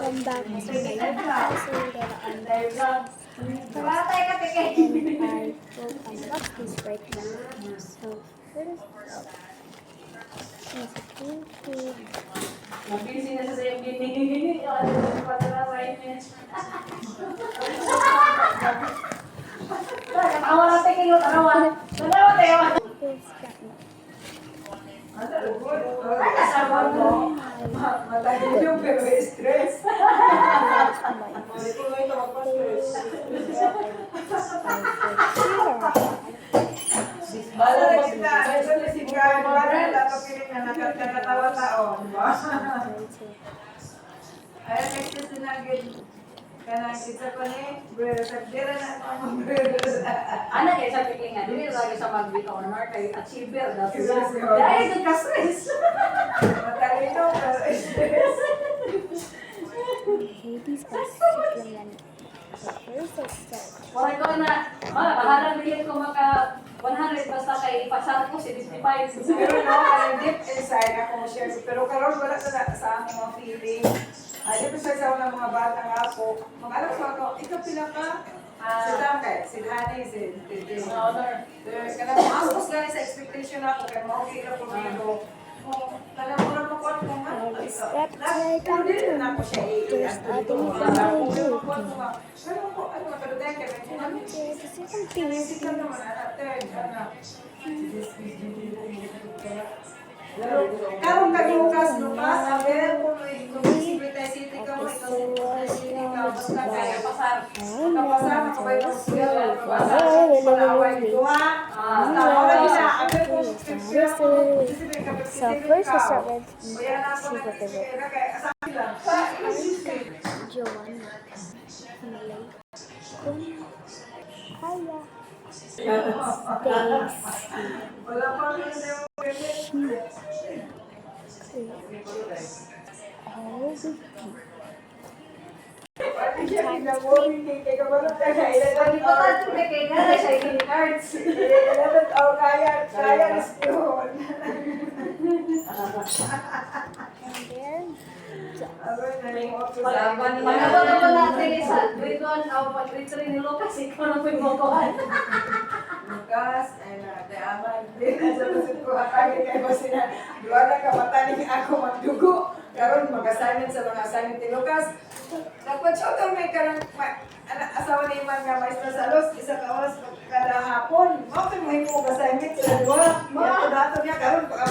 welcome back to my YouTube episode that I'm and I will unbox this right now. So first up is a tube. Mabisi na sa sa'yo gini. Tawa natin kayo, tarawan. Tarawa tayo. It's got no. Kasama mo. Matagin yung pero stress. Bala na kita. Ito na si Brian. Bala na kapiling na nakatawa tao. Ay, next is sinagin. Kanang kita ko ni, sabdira na ako mag-brother. Ano kaya sa piking nga, dili lagi sa mag-beat honor kay achiever na sila. Yes, Dahil ka stress. Matalino pero stress. Hades are super yan. So first let's start. Wala ko na, baharang bilhin ko maka 100 basta kay ipasar ko 75. Pero no, parang deep inside ako share. Pero karon wala sa among mga feeling. Deep inside sa mga bata nga ako. Mga alam ko ako, ikaw pinaka si Tangkay, si Hani, si Honor. Kanang mas gani sa expectation ako kay mao kay ko dito. Kanang mura mo ko kung ano. Step Pero dili na ako siya There's nothing you Pero can do. ko ano makaduday kay ano. There's a second piece. Karong kadukas lupas, aber ko kung sibitay city ka mo ikaw city ka basta kaya pasar. Kapasar na kabay mo siya, pasar. Panaway duha. Tama na gina, aber ko So first we start with super favorite. Joanna. Malay. Kaya. Stacy. Wala pa rin All the and then Manabot naman natin isa. Grade 1 o grade 3 ni Lucas, ikaw na po yung mokohan. Lukas, ay na, aman, din na sa lusod ko, akagin kayo sila, duwala ka mataling ako magdugo, karon mag-assignment sa mga assignment ni Lucas, nagpa-showdown may karang, asawa ni Iman nga maestro sa Los, isa ka oras kada hapon, mao kay mo mag-assignment sila duwa, mga dato niya, karon pag